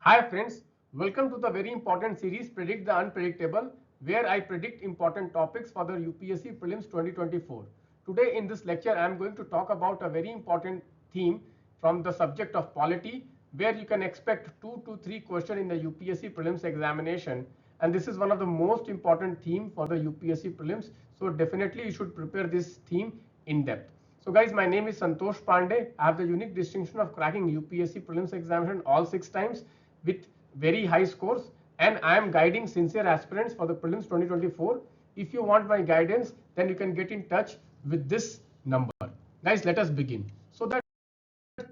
Hi friends, welcome to the very important series Predict the Unpredictable, where I predict important topics for the UPSC Prelims 2024. Today in this lecture I am going to talk about a very important theme from the subject of polity, where you can expect 2 to 3 questions in the UPSC Prelims examination, and this is one of the most important theme for the UPSC Prelims, so definitely you should prepare this theme in depth. So guys, my name is Santosh Pandey. I have the unique distinction of cracking UPSC Prelims examination all 6 times with very high scores, and I am guiding sincere aspirants for the prelims 2024. If you want my guidance, then you can get in touch with this number. Guys, let us begin. So the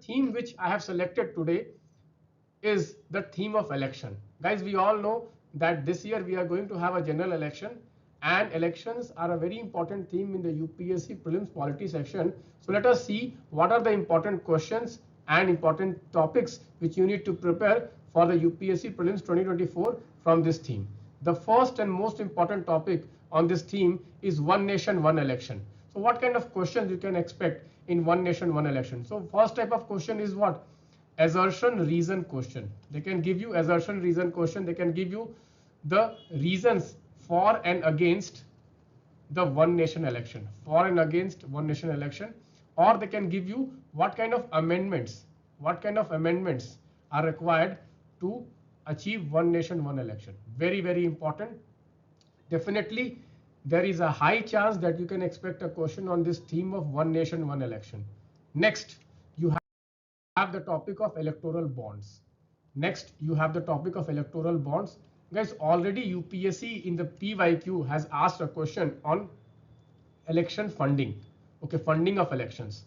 theme which I have selected today is the theme of election. Guys, we all know that this year we are going to have a general election, and elections are a very important theme in the UPSC prelims polity section. So let us see what are the important questions and important topics which you need to prepare for the UPSC prelims 2024 from this theme. The first and most important topic on this theme is one nation, one election. So what kind of questions you can expect in one nation, one election? So first type of question is what? Assertion reason question. They can give you assertion reason question. They can give you the reasons for and against the one nation election, for and against one nation election, or they can give you what kind of amendments are required to achieve one nation, one election. Very, very important. Definitely there is a high chance that you can expect a question on this theme of one nation, one election. Next, you have the topic of electoral bonds. Next, you have the topic of electoral bonds. Guys, already UPSC in the PYQ has asked a question on election funding. Okay, funding of elections.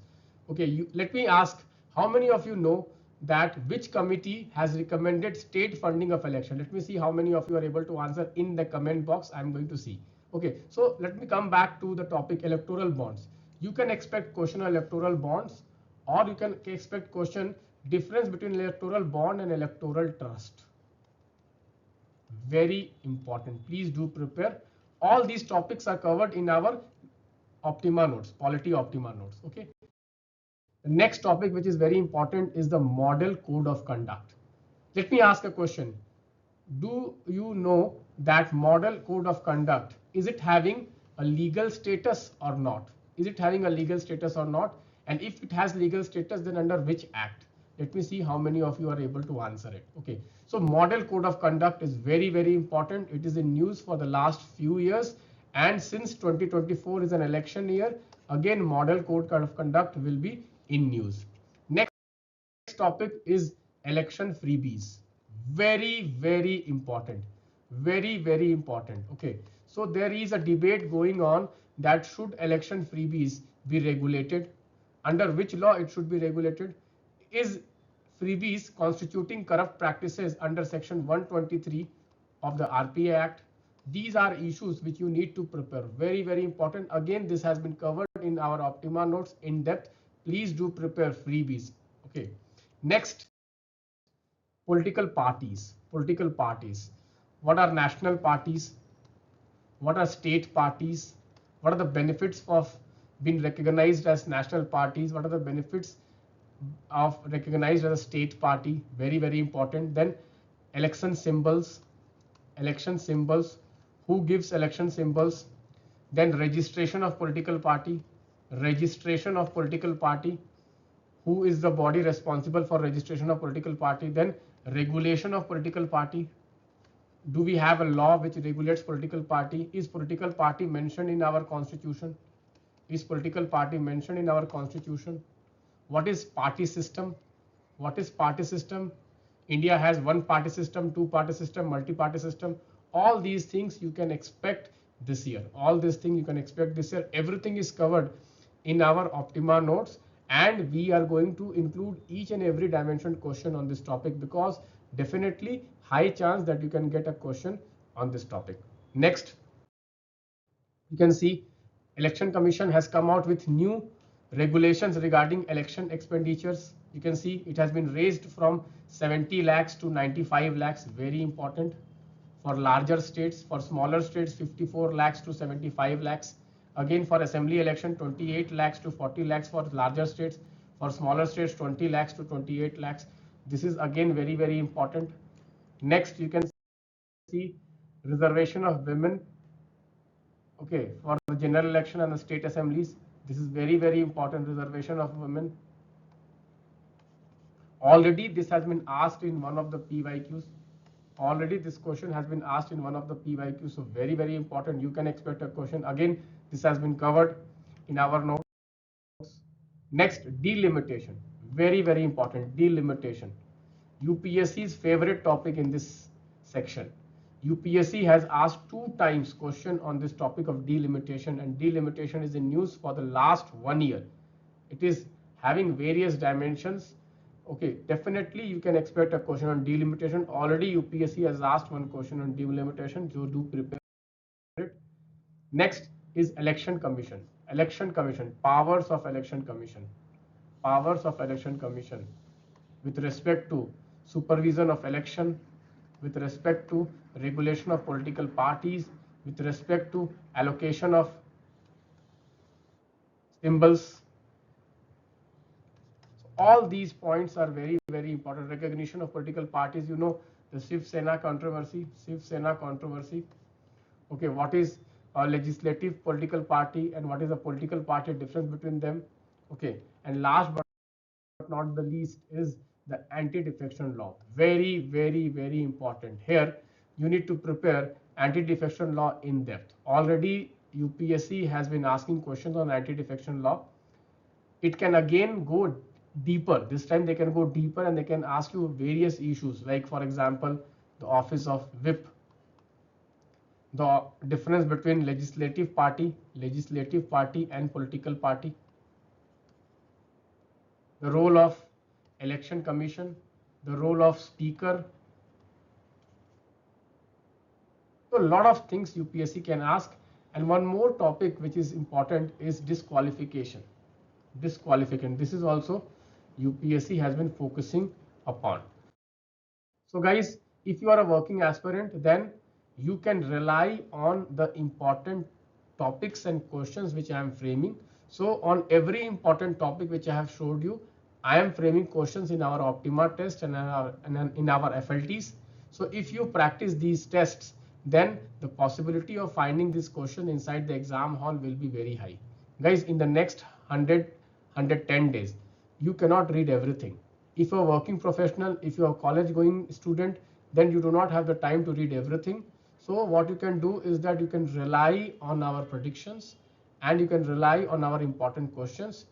Okay, let me ask, how many of you know that which committee has recommended state funding of election? Let me see how many of you are able to answer in the comment box. I'm going to see. Okay, so let me come back to the topic electoral bonds. You can expect question on electoral bonds, or you can expect question difference between electoral bond and electoral trust. Very important. Please do prepare. All these topics are covered in our Optima notes, polity Optima notes. Okay. The next topic, which is very important, is the model code of conduct. Let me ask a question. Do you know that model code of conduct, is it having a legal status or not? Is it having a legal status or not? And if it has legal status, then under which act? Let me see how many of you are able to answer it. Okay, so model code of conduct is very, very important. It is in news for the last few years, and since 2024 is an election year, again model code of conduct will be in news. Next topic is election freebies. Very, very important. Very, very important. Okay, so there is a debate going on that should election freebies be regulated, under which law it should be regulated. Is freebies constituting corrupt practices under section 123 of the RPA Act? These are issues which you need to prepare. Very, very important. Again, this has been covered in our Optima notes in depth. Please do prepare freebies. Okay. Next, political parties. Political parties. What are national parties? What are state parties? What are the benefits of being recognized as national parties? What are the benefits of recognized as a state party? Very, very important. Then election symbols. Election symbols. Who gives election symbols? Then registration of political party. Registration of political party. Who is the body responsible for registration of political party? Then regulation of political party. Do we have a law which regulates political party? Is political party mentioned in our constitution? Is political party mentioned in our constitution? What is party system? What is party system? India has one party system, two party system, multi-party system. All these things you can expect this year. All these things you can expect this year. Everything is covered in our Optima notes, and we are going to include each and every dimension question on this topic, because definitely high chance that you can get a question on this topic. Next, you can see Election Commission has come out with new regulations regarding election expenditures. You can see it has been raised from 70 lakhs to 95 lakhs. Very important for larger states. For smaller states, 54 lakhs to 75 lakhs. Again, for assembly election, 28 lakhs to 40 lakhs for larger states. For smaller states, 20 lakhs to 28 lakhs. This is again very, very important. Next, you can see reservation of women, okay, for the general election and the state assemblies. This is very, very important, reservation of women. Already this has been asked in one of the PYQs. Already this question has been asked in one of the PYQs. So very, very important. You can expect a question. Again, this has been covered in our notes. Next, delimitation. Very, very important. Delimitation. UPSC's favorite topic in this section. UPSC has asked 2 times question on this topic of delimitation, and delimitation is in news for the last 1 year. It is having various dimensions. Okay, definitely you can expect a question on delimitation. Already UPSC has asked one question on delimitation, so do prepare it. Next is election commission. Election commission, powers of election commission. Powers of election commission with respect to supervision of election, with respect to regulation of political parties, with respect to allocation of symbols. So all these points are very, very important. Recognition of political parties, you know, the Shiv Sena controversy, Okay, what is a legislative political party and what is a political party, difference between them? Okay, and last but not the least is the anti-defection law. Very, very, very important. Here you need to prepare anti-defection law in depth. Already UPSC has been asking questions on anti-defection law. It can again go deeper. This time they can go deeper and they can ask you various issues, like for example the office of whip, the difference between legislative party and political party, the role of election commission, the role of speaker. So a lot of things UPSC can ask. And one more topic which is important is disqualification. Disqualification. This is also UPSC has been focusing upon. So guys, if you are a working aspirant, then you can rely on the important topics and questions which I am framing. So on every important topic which I have showed you, I am framing questions in our Optima test and in our FLTs. So if you practice these tests, then the possibility of finding this question inside the exam hall will be very high. Guys, in the next 110 days, you cannot read everything. If you're a working professional, if you're a college going student, then you do not have the time to read everything. So what you can do is that you can rely on our predictions and you can rely on our important questions.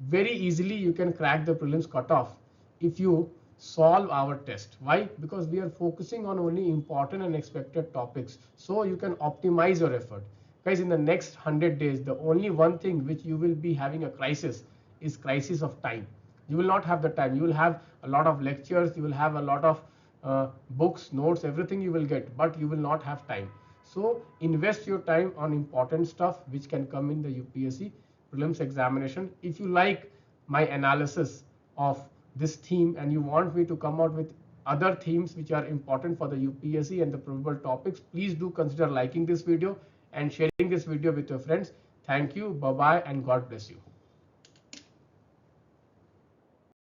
Very easily you can crack the prelims cutoff if you solve our test. Why? Because we are focusing on only important and expected topics. So you can optimize your effort. Guys, in the next 100 days, the only one thing which you will be having a crisis is crisis of time. You will not have the time. You will have a lot of lectures, you will have a lot of books, notes, everything you will get, but you will not have time. So invest your time on important stuff which can come in the UPSC prelims examination. If you like my analysis of this theme and you want me to come out with other themes which are important for the UPSC and the probable topics, please do consider liking this video and sharing this video with your friends. Thank you, bye bye, and God bless you.